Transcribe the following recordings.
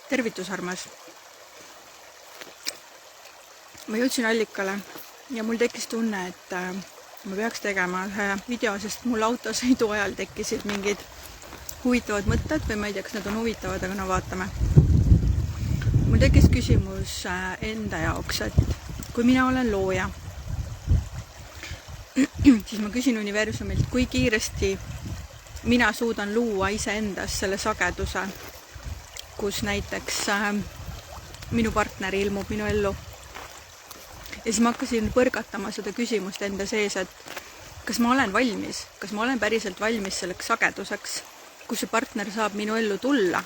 Tervitus, armas. Ma jõudsin allikale ja mul tekkis tunne, et ma peaks tegema ühe video, sest mul autosõidu ajal tekkisid mingid huvitavad mõtted või ma ei tea, kas need on huvitavad, aga no vaatame. Mul tekkis küsimus enda jaoks, et kui mina olen looja, siis ma küsin universumilt, kui kiiresti mina suudan luua iseendas selle sageduse, kus näiteks minu partner ilmub minu ellu. Ja siis ma hakkasin põrgatama seda küsimust enda sees, et kas ma olen valmis, kas ma olen päriselt valmis selleks sageduseks, kus see partner saab minu ellu tulla.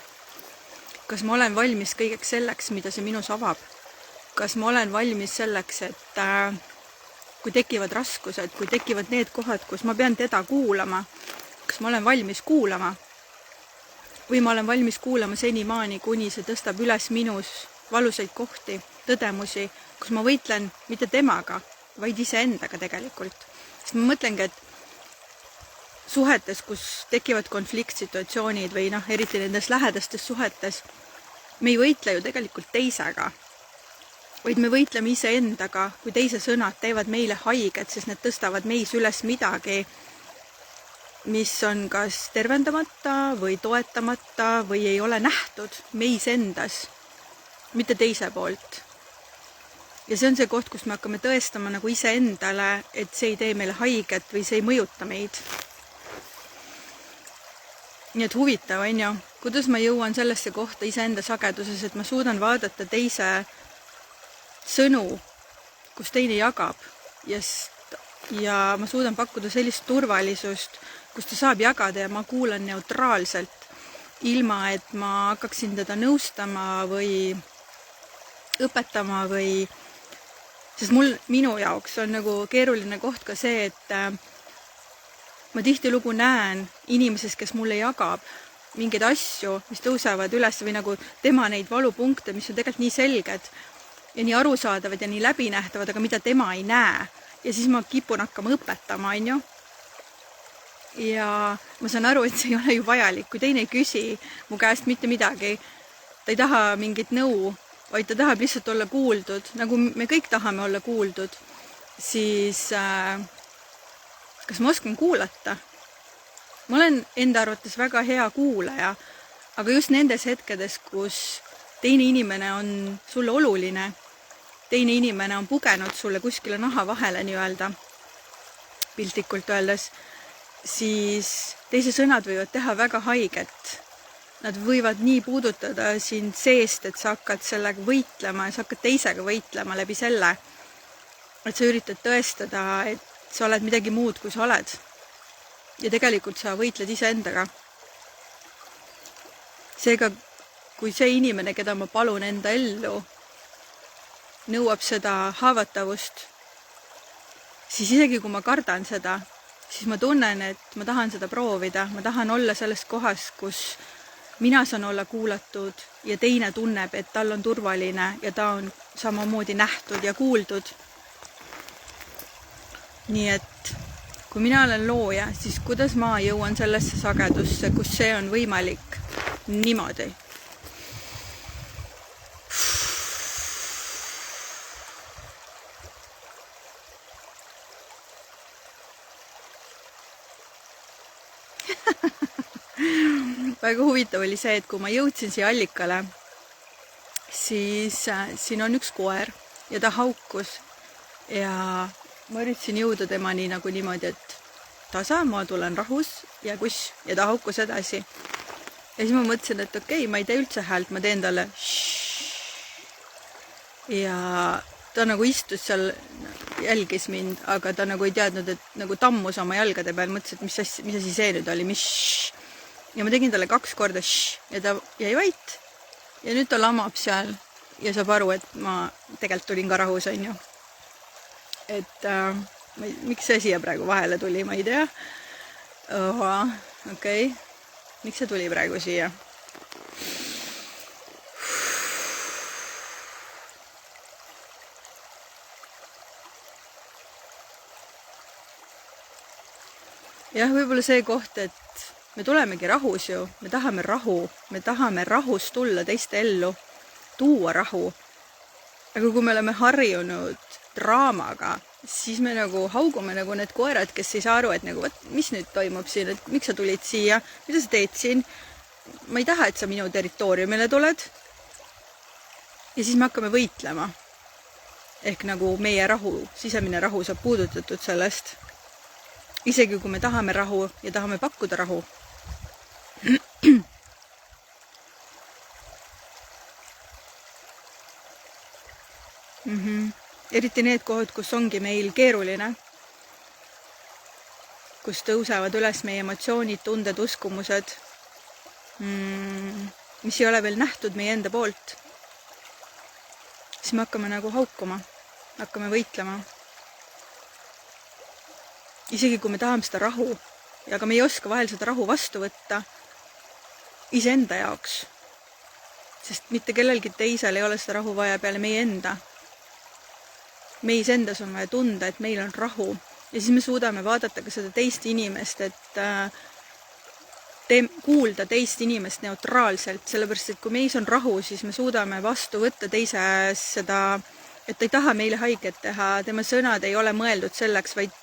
Kas ma olen valmis kõigeks selleks, mida see minus avab. Kas ma olen valmis selleks, et kui tekivad raskused, kui tekivad need kohad, kus ma pean teda kuulama, kas ma olen valmis kuulama või ma olen valmis kuulama senimaani, kuni see tõstab üles minus valusaid kohti, tõdemusi, kus ma võitlen mitte temaga, vaid iseendaga tegelikult. Sest ma mõtlengi, et suhetes, kus tekivad konfliktsituatsioonid või eriti nendes lähedastes suhetes, me ei võitle ju tegelikult teisega, vaid me võitleme iseendaga, kui teise sõnad teevad meile haiget, sest need tõstavad meis üles midagi, mis on kas tervendamata või toetamata või ei ole nähtud meis endas, mitte teise poolt. Ja see on see koht, kus me hakkame tõestama nagu iseendale, et see ei tee meile haiget või see ei mõjuta meid. Nii et huvitav, on ju, kuidas ma jõuan sellesse kohta iseenda sageduses, et ma suudan vaadata teise sõnu, kus teine jagab ja ma suudan pakkuda sellist turvalisust, kus ta saab jagada ja ma kuulan neutraalselt, ilma et ma hakkaksin teda nõustama või õpetama või... Sest minu jaoks on nagu keeruline koht ka see, et ma tihtilugu näen inimeses, kes mulle jagab mingeid asju, mis tõusevad üles või nagu tema neid valupunkte, mis on tegelikult nii selged ja nii arusaadavad ja nii läbinähtavad, aga mida tema ei näe. Ja siis ma kipun hakkama õpetama, on ju. Ja ma saan aru, et see ei ole ju vajalik, kui teine ei küsi mu käest mitte midagi, ta ei taha mingit nõu, vaid ta tahab lihtsalt olla kuuldud, nagu me kõik tahame olla kuuldud, siis kas ma oskan kuulata? Ma olen enda arvates väga hea kuulaja, aga just nendes hetkedes, kus teine inimene on sulle oluline, teine inimene on pugenud sulle kuskile naha vahele nii-öelda, piltlikult öeldes, siis teise sõnad võivad teha väga haiget. Nad võivad nii puudutada sind seest, et sa hakkad sellega võitlema ja sa hakkad teisega võitlema läbi selle, et sa üritad tõestada, et sa oled midagi muud, kui sa oled. Ja tegelikult sa võitled iseendaga. Seega, kui see inimene, keda ma palun enda ellu, nõuab seda haavatavust, siis isegi kui ma kardan seda, siis ma tunnen, et ma tahan seda proovida. Ma tahan olla selles kohas, kus mina saan olla kuulatud ja teine tunneb, et tal on turvaline ja ta on samamoodi nähtud ja kuuldud. Nii et kui mina olen looja, siis kuidas ma jõuan sellesse sagedusse, kus see on võimalik niimoodi. Väga huvitav oli see, et kui ma jõudsin siia allikale, siis siin on üks koer ja ta haukus ja ma üritasin jõuda temani nagu niimoodi, et tasa, ma tulen rahus ja kuss ja ta haukus edasi. Ja siis ma mõtlesin, et okei, ma ei tee üldse häält, ma teen talle ja ta nagu istus seal, jälgis mind, aga ta nagu ei teadnud, et nagu tammus oma jalgade peal, mõtles, et mis asi see nüüd oli, ja ma tegin talle 2 korda ja ta jäi vait ja nüüd ta lamab seal ja saab aru, et ma tegelikult tulin ka rahus, on ju. Et miks see siia praegu vahele tuli, ma ei tea. Okei. Miks see tuli praegu siia? Jah, võib-olla see koht, et me tulemegi rahus ju, me tahame rahu, me tahame rahus tulla teiste ellu, tuua rahu. Aga kui me oleme harjunud draamaga, siis me nagu haugume nagu need koerad, kes ei saa aru, et nagu, mis nüüd toimub siin, et miks sa tulid siia, mida sa teed siin? Ma ei taha, et sa minu territooriumile tuled. Ja siis me hakkame võitlema. Ehk nagu meie rahu, sisemine rahu saab puudutatud sellest. Isegi kui me tahame rahu ja tahame pakkuda rahu. Eriti need kohad, kus ongi meil keeruline, kus tõusevad üles meie emotsioonid, tunded, uskumused, mis ei ole veel nähtud meie enda poolt, siis me hakkame nagu haukuma, hakkame võitlema. Isegi kui me tahame seda rahu, aga me ei oska vahel seda rahu vastu võtta iseenda jaoks, sest mitte kellelgi teisel ei ole seda rahu vaja peale meie enda. Meis endas on vaja tunda, et meil on rahu ja siis me suudame vaadata ka seda teist inimest, et kuulda teist inimest neutraalselt, sellepärast, et kui meis on rahu, siis me suudame vastu võtta teise seda, et ta ei taha meile haiget teha, tema sõnad ei ole mõeldud selleks, vaid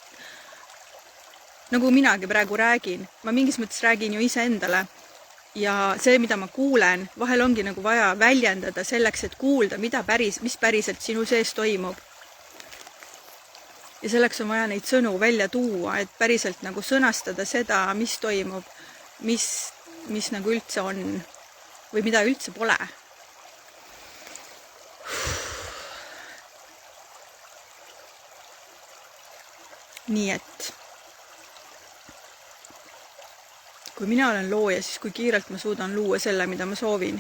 nagu minagi praegu räägin, ma mingis mõttes räägin ju iseendale ja see, mida ma kuulen, vahel ongi nagu vaja väljendada selleks, et kuulda, mis päriselt sinu sees toimub. Ja selleks on vaja neid sõnu välja tuua, et päriselt nagu sõnastada seda, mis toimub, mis nagu üldse on või mida üldse pole. Nii et kui mina olen looja, siis kui kiirelt ma suudan luua selle, mida ma soovin.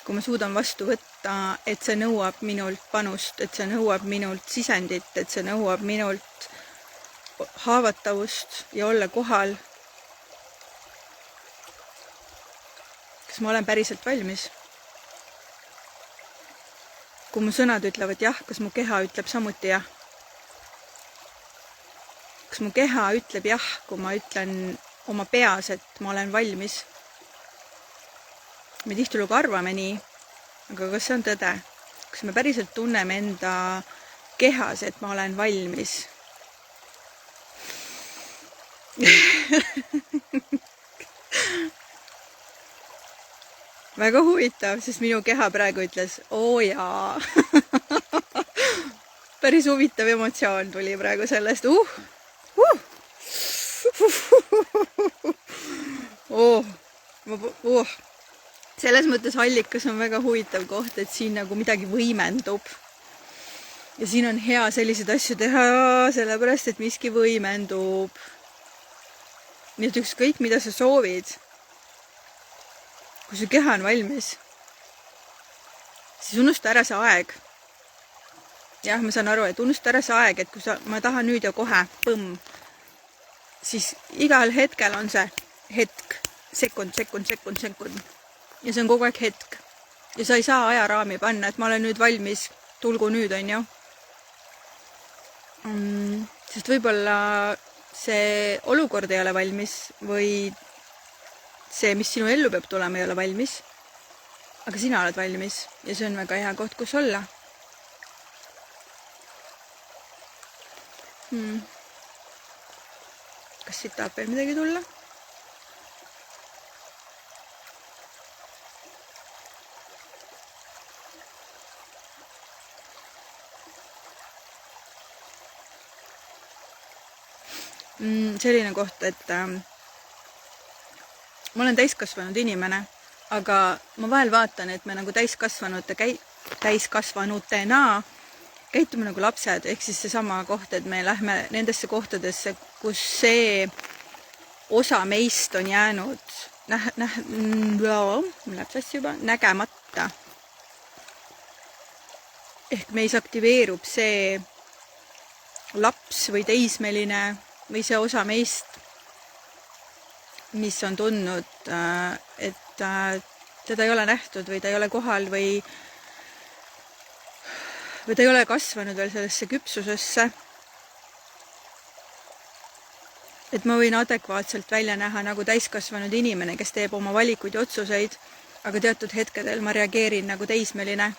Kui ma suudan vastu võtta, et see nõuab minult panust, et see nõuab minult sisendit, et see nõuab minult haavatavust ja olla kohal. Kas ma olen päriselt valmis? Kui mu sõnad ütlevad jah, kas mu keha ütleb samuti jah? Kas mu keha ütleb jah, kui ma ütlen oma peas, et ma olen valmis? Me tihtilugu arvame nii, aga kas see on tõde? Kas me päriselt tunneme enda kehas, et ma olen valmis? Väga huvitav, sest minu keha praegu ütles, oo jaa. Päris huvitav emotsioon tuli praegu sellest. Selles mõttes allikas on väga huvitav koht, et siin nagu midagi võimendub. Ja siin on hea selliseid asju teha, sellepärast, et miski võimendub. Nii et ükskõik, mida sa soovid, kui su keha on valmis, siis unusta ära see aeg. Jah, ma saan aru, et unusta ära see aeg, et kui ma tahan nüüd ja kohe, põmm, siis igal hetkel on see hetk, sekund. Ja see on kogu aeg hetk. Ja sa ei saa ajaraami panna, et ma olen nüüd valmis, tulgu nüüd, on ju. Sest võib-olla see olukord ei ole valmis või see, mis sinu ellu peab tulema, ei ole valmis. Aga sina oled valmis ja see on väga hea koht, kus olla. Kas siit tahab veel midagi tulla? Selline koht, et ma olen täiskasvanud inimene, aga ma vahel vaatan, et me nagu täiskasvanutena käitume nagu lapsed, ehk siis see sama koht, et me lähme nendesse kohtadesse, kus see osa meist on jäänud nägemata. Ehk meis aktiveerub see laps või teismeline või see osa meist, mis on tundnud, et teda ei ole nähtud või ta ei ole kohal või ta ei ole kasvanud veel sellesse küpsusesse. et ma võin adekvaatselt välja näha nagu täiskasvanud inimene, kes teeb oma valikuid ja otsuseid, aga teatud hetkedel ma reageerin nagu teismeline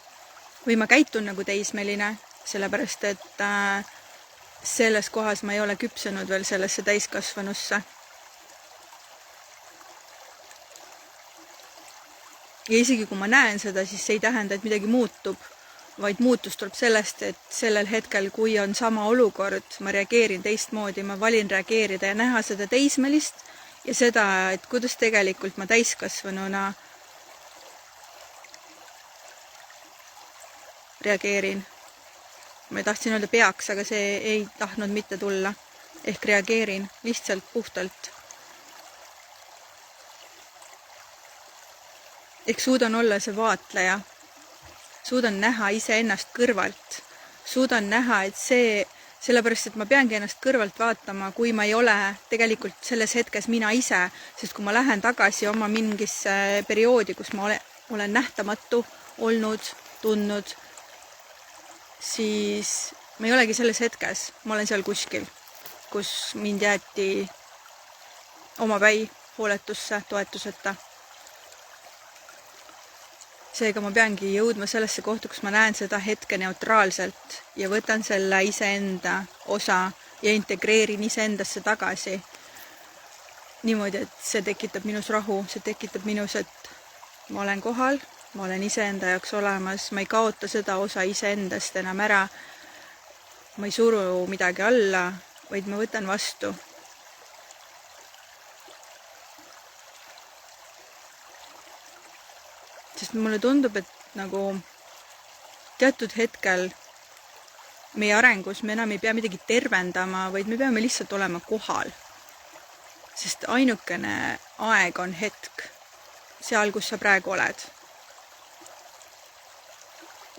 või ma käitun nagu teismeline, sellepärast et selles kohas ma ei ole küpsenud veel sellesse täiskasvanusse. Ja isegi kui ma näen seda, siis see ei tähenda, et midagi muutub, vaid muutus tuleb sellest, et sellel hetkel, kui on sama olukord, ma reageerin teistmoodi, ma valin reageerida ja näha seda teismelist ja seda, et kuidas tegelikult ma täiskasvanuna reageerin. Ma tahtsin öelda peaks, aga see ei tahtnud mitte tulla. Ehk reageerin lihtsalt puhtalt. Ehk suudan olla see vaatleja. Suudan näha iseennast kõrvalt. Suudan näha, et sellepärast, et ma peangi ennast kõrvalt vaatama, kui ma ei ole tegelikult selles hetkes mina ise, sest kui ma lähen tagasi oma mingisse perioodi, kus ma olen nähtamatu olnud, tundnud, siis ma ei olegi selles hetkes, ma olen seal kuskil, kus mind jäeti omapäi hooletusse, toetuseta. Seega ma peangi jõudma sellesse kohta, kus ma näen seda hetke neutraalselt ja võtan selle iseenda osa ja integreerin iseendasse tagasi. Niimoodi, et see tekitab minus rahu, see tekitab minus, et ma olen kohal, ma olen iseenda jaoks olemas, ma ei kaota seda osa iseendast enam ära, ma ei suru midagi alla, vaid ma võtan vastu. Sest mulle tundub, et nagu teatud hetkel meie arengus me enam ei pea midagi tervendama, vaid me peame lihtsalt olema kohal. Sest ainukene aeg on hetk seal, kus sa praegu oled.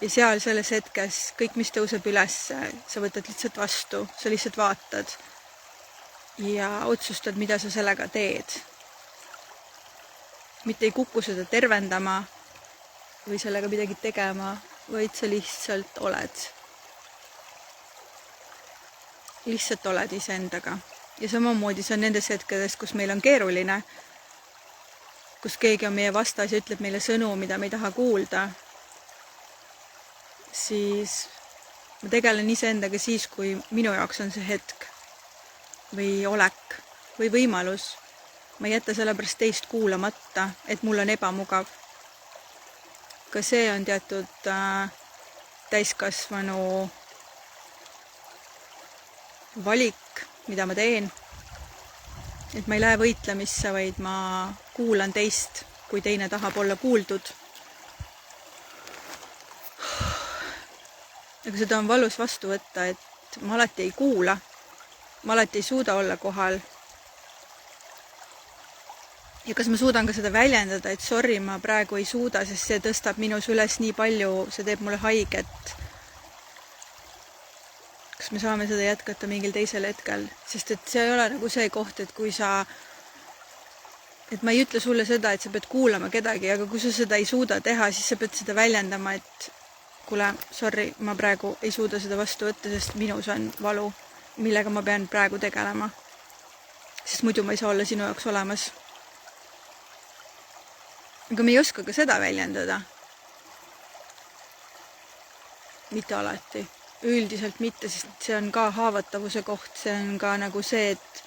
Ja seal selles hetkes kõik, mis tõuseb üles, sa võtad lihtsalt vastu, sa lihtsalt vaatad ja otsustad, mida sa sellega teed. Mitte ei kuku seda tervendama või sellega midagi tegema, vaid sa lihtsalt oled. Lihtsalt oled iseendaga. Ja samamoodi see on nendes hetkedes, kus meil on keeruline, kus keegi on meie vastas ja ütleb meile sõnu, mida me ei taha kuulda, siis ma tegelen iseendaga siis, kui minu jaoks on see hetk või olek või võimalus. Ma ei jäta sellepärast teist kuulamata, et mul on ebamugav. Ka see on teatud täiskasvanu valik, mida ma teen. Et ma ei lähe võitlemisse, vaid ma kuulan teist, kui teine tahab olla kuuldud. Aga seda on valus vastu võtta, et ma alati ei kuula. Ma alati ei suuda olla kohal. Ja kas ma suudan ka seda väljendada, et sorry, ma praegu ei suuda, sest see tõstab minus üles nii palju, see teeb mulle haiget. Kas me saame seda jätkata mingil teisel hetkel? Sest et see ei ole nagu see koht, et kui sa... Et ma ei ütle sulle seda, et sa pead kuulama kedagi, aga kui sa seda ei suuda teha, siis sa pead seda väljendama, et kuule, sorry, ma praegu ei suuda seda vastu võtta, sest minus on valu, millega ma pean praegu tegelema. Sest muidu ma ei saa olla sinu jaoks olemas. Aga me ei oska ka seda väljendada. Mitte alati. Üldiselt mitte, sest see on ka haavatavuse koht. See on ka nagu see, et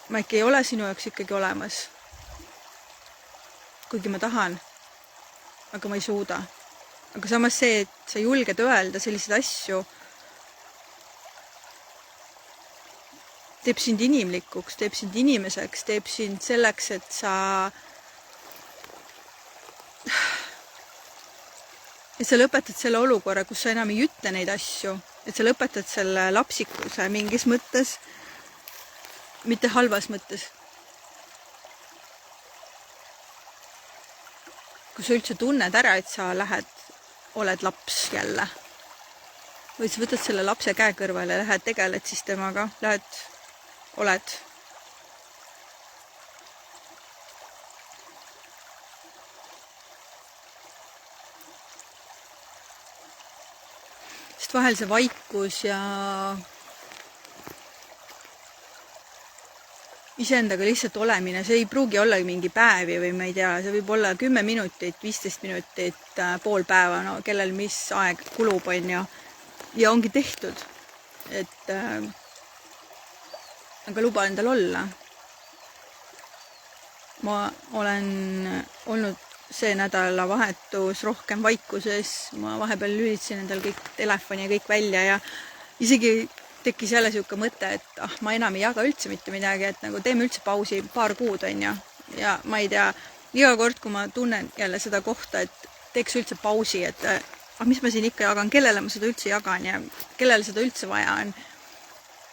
ma ikka ei ole sinu jaoks ikkagi olemas. Kuigi ma tahan, aga ma ei suuda. Aga samas see, et sa julged öelda selliseid asju, teeb sind inimlikuks, teeb sind inimeseks, teeb sind selleks, et sa lõpetad selle olukorra, kus sa enam ei ütle neid asju, et sa lõpetad selle lapsikuse mingis mõttes, mitte halvas mõttes. Kui sa üldse tunned ära, et sa oled laps jälle, või sa võtad selle lapse käe kõrvale, lähed tegeled siis temaga, oled. Vahel see vaikus ja iseendaga lihtsalt olemine, see ei pruugi olla mingi päevi või ma ei tea, see võib olla 10 minutit, 15 minutit, pool päeva, no kellel mis aeg kulub, on ju. Ja ongi tehtud. Et aga luba endal olla. Ma olen olnud see nädalavahetus rohkem vaikuses, ma vahepeal lülitasin endal kõik telefoni ja kõik välja ja isegi tekkis jälle siuke mõte, et ma enam ei jaga üldse mitte midagi, et nagu teeme üldse pausi paar kuud, on ju. Ja ma ei tea, iga kord, kui ma tunnen jälle seda kohta, et teeks üldse pausi, et mis ma siin ikka jagan, kellele ma seda üldse jagan ja kellele seda üldse vaja on,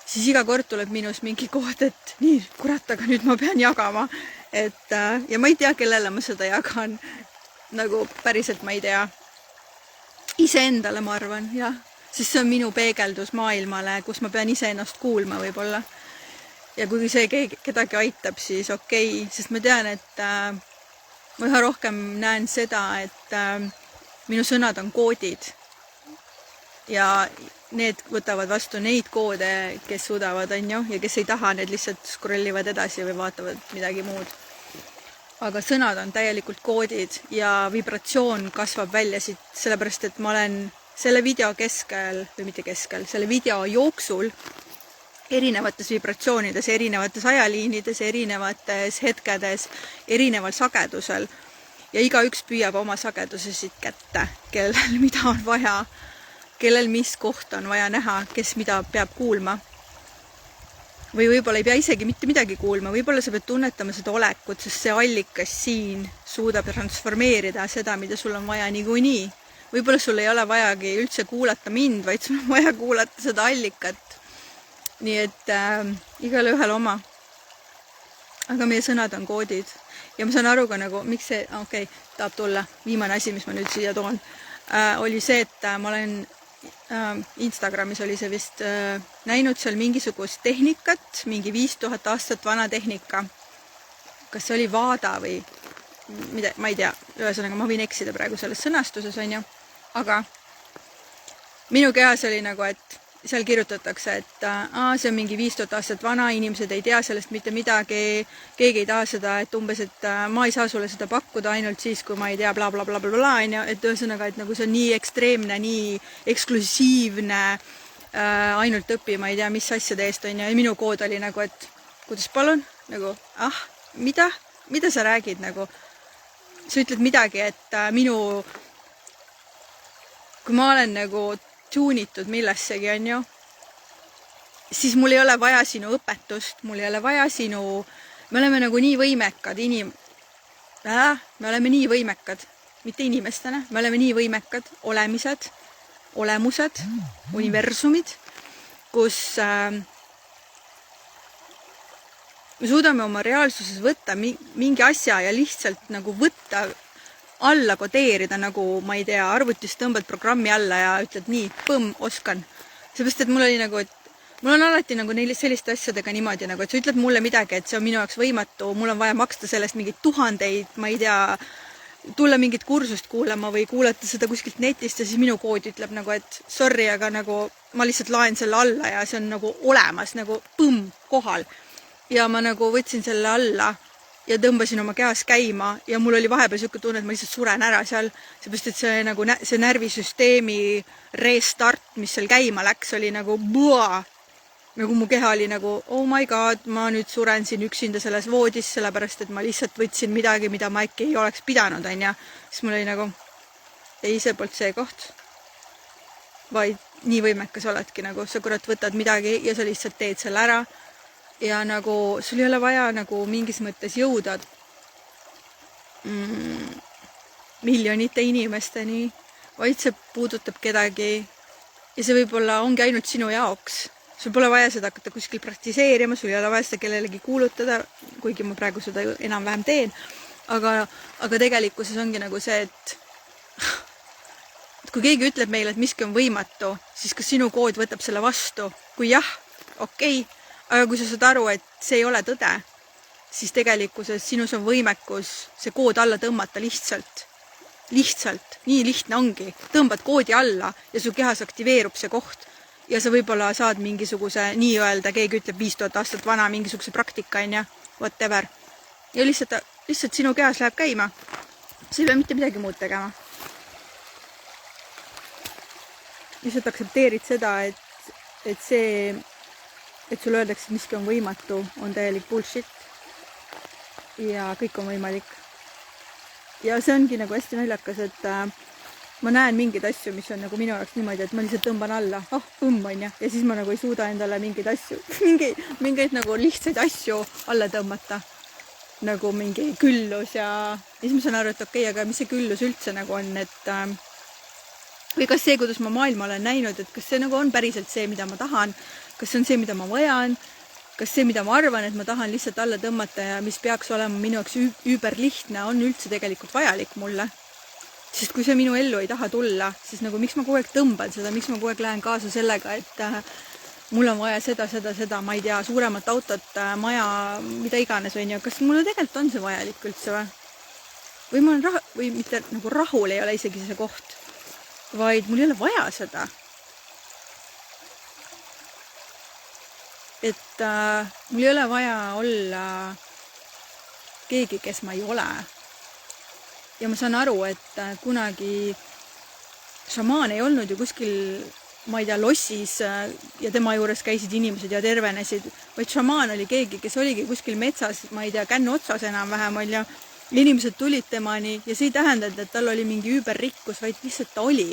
siis iga kord tuleb minus mingi koht, et nii, kurat, aga nüüd ma pean jagama. Et, ja ma ei tea, kellele ma seda jagan. Nagu päriselt ma ei tea. Iseendale, ma arvan, jah. Sest see on minu peegeldus maailmale, kus ma pean iseennast kuulma võib-olla. Ja kui see kedagi aitab, siis okei. Sest ma tean, et ma üha rohkem näen seda, et minu sõnad on koodid. Ja need võtavad vastu neid koode, kes suudavad, on ju, ja kes ei taha, need lihtsalt scrollivad edasi või vaatavad midagi muud. Aga sõnad on täielikult koodid ja vibratsioon kasvab välja siit, sellepärast, et ma olen selle video keskel, või mitte keskel, selle video jooksul erinevates vibratsioonides, erinevates ajaliinides, erinevates hetkedes, erineval sagedusel. Ja igaüks püüab oma sageduse siit kätte, kellel mida on vaja, kellel mis koht on vaja näha, kes mida peab kuulma. Või võib-olla ei pea isegi mitte midagi kuulma, võib-olla sa pead tunnetama seda olekut, sest see allikas siin suudab transformeerida seda, mida sul on vaja niikuinii. Võib-olla sul ei ole vajagi üldse kuulata mind, vaid sul on vaja kuulata seda allikat. Nii et igale ühel oma. Aga meie sõnad on koodid. Ja ma saan aru ka nagu, miks see, tahab tulla. Viimane asi, mis ma nüüd siia toon, oli see, et ma olen Instagramis oli see vist näinud seal mingisugust tehnikat, mingi 5000 aastat vana tehnika. Kas see oli vaada või mida, ma ei tea, ühesõnaga ma võin eksida praegu selles sõnastuses, on ju. Aga minu kehas oli nagu, et seal kirjutatakse, et see on mingi 5000 aastat vana, inimesed ei tea sellest mitte midagi, keegi ei taha seda, et umbes, et ma ei saa sulle seda pakkuda ainult siis, kui ma ei tea, bla, bla, bla, bla, bla, et ühesõnaga, et nagu see on nii ekstreemne, nii eksklusiivne, ainult õpi, ma ei tea, mis asjade eest on ja minu kood oli nagu, et kuidas palun, nagu, mida sa räägid nagu, sa ütled midagi, et kui ma olen nagu tuunitud millessegi, on ju, siis mul ei ole vaja sinu õpetust, mul ei ole vaja sinu, me oleme nagu nii võimekad me oleme nii võimekad, mitte inimestena, me oleme nii võimekad olemused, universumid, kus me suudame oma reaalsuses võtta mingi asja ja lihtsalt nagu võtta alla kodeerida, nagu ma ei tea, arvutis tõmbad programmi alla ja ütled nii, põmm, oskan. Seepärast, et mul oli nagu, et mul on alati nagu selliste asjadega niimoodi, nagu, et sa ütled mulle midagi, et see on minu jaoks võimatu, mul on vaja maksta sellest mingid tuhandeid, ma ei tea, tulla mingit kursust kuulama või kuulata seda kuskilt netist ja siis minu kood ütleb nagu, et sorry, aga nagu ma lihtsalt laen selle alla ja see on nagu olemas, nagu põmm, kohal. Ja ma nagu võtsin selle alla ja tõmbasin oma kehas käima ja mul oli vahepeal siuke tunne, et ma lihtsalt suren ära seal, seepärast, et see nagu see närvisüsteemi restart, mis seal käima läks, oli nagu nagu mu keha oli nagu, oh my god, ma nüüd suren siin üksinda selles voodis, sellepärast, et ma lihtsalt võtsin midagi, mida ma äkki ei oleks pidanud, on ja siis mul oli nagu, ei, see poolt see koht, vaid nii võimekas oledki, nagu sa kurat võtad midagi ja sa lihtsalt teed selle ära. Ja nagu sul ei ole vaja nagu mingis mõttes jõuda miljonite inimesteni, vaid see puudutab kedagi ja see võib-olla ongi ainult sinu jaoks. Sul pole vaja seda hakata kuskil praktiseerima, sul ei ole vaja seda kellelegi kuulutada, kuigi ma praegu seda enam-vähem teen, aga tegelikkuses ongi nagu see, et kui keegi ütleb meile, et miski on võimatu, siis kas sinu kood võtab selle vastu? Kui jah, okei. Aga kui sa saad aru, et see ei ole tõde, siis tegelikkuses sinus on võimekus see kood alla tõmmata lihtsalt. Lihtsalt. Nii lihtne ongi. Tõmbad koodi alla ja su kehas aktiveerub see koht. Ja sa võib-olla saad mingisuguse, nii öelda, keegi ütleb 5000 aastat vana mingisuguse praktika, on ja. whatever. Ja lihtsalt sinu kehas läheb käima. Sa ei pea mitte midagi muud tegema. Lihtsalt aksepteerid seda, et sul öeldakse, et miski on võimatu, on täielik bullshit. Ja kõik on võimalik. Ja see ongi nagu hästi naljakas, et ma näen mingeid asju, mis on nagu minu jaoks niimoodi, et ma lihtsalt tõmban alla. On ja siis ma nagu ei suuda endale mingeid asju, mingeid nagu lihtsaid asju alla tõmmata. Nagu mingi küllus ja siis ma saan aru, et okei, aga mis see küllus üldse nagu on, et või kas see, kuidas ma maailma olen näinud, et kas see nagu on päriselt see, mida ma tahan, kas see on see, mida ma vajan, kas see, mida ma arvan, et ma tahan lihtsalt alla tõmmata ja mis peaks olema minu jaoks überlihtne, on üldse tegelikult vajalik mulle. Sest kui see minu ellu ei taha tulla, siis nagu miks ma kogu aeg tõmban seda, miks ma kogu aeg lähen kaasa sellega, et mul on vaja seda, ma ei tea, suuremat autot, maja, mida iganes on ja kas mulle tegelikult on see vajalik üldse või? Või ma olen või mitte nagu rahul ei ole isegi see koht, vaid mul ei ole vaja seda. Et mul ei ole vaja olla keegi, kes ma ei ole. Ja ma saan aru, et kunagi šamaan ei olnud ju kuskil, ma ei tea, lossis ja tema juures käisid inimesed ja tervenesid, vaid šamaan oli keegi, kes oligi kuskil metsas, ma ei tea, kännu otsas enam-vähem oli ja inimesed tulid temani ja see ei tähendanud, et tal oli mingi überrikkus, vaid lihtsalt ta oli.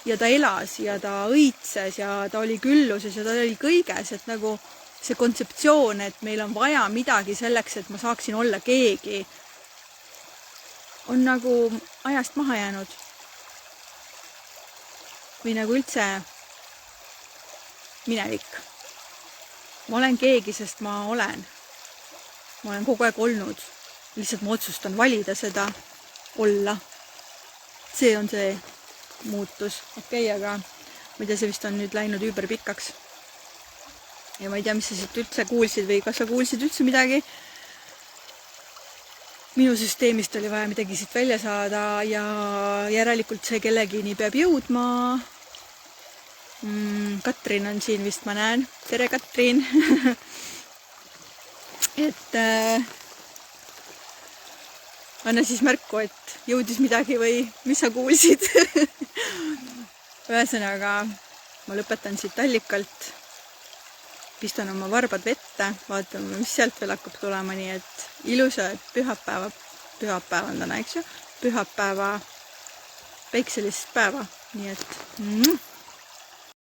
Ja ta elas ja ta õitses ja ta oli külluses ja ta oli kõiges, et nagu see kontseptsioon, et meil on vaja midagi selleks, et ma saaksin olla keegi, on nagu ajast maha jäänud. Või nagu üldse minevik. Ma olen keegi, sest ma olen. Ma olen kogu aeg olnud. Lihtsalt ma otsustan valida seda olla. See on see muutus. Okei, aga ma ei tea, see vist on nüüd läinud überpikkaks. Ja ma ei tea, mis sa siit üldse kuulsid või kas sa kuulsid üldse midagi. Minu süsteemist oli vaja midagi siit välja saada ja järelikult see kellegini peab jõudma. Katrin on siin vist, ma näen. Tere, Katrin! Et anna siis märku, et jõudis midagi või mis sa kuulsid. Ühesõnaga, ma lõpetan siit allikalt. Pistan oma varbad vette, vaatame, mis sealt veel hakkab tulema, nii et ilusa pühapäeva on täna, eks ju? Pühapäeva päikselist päeva, nii et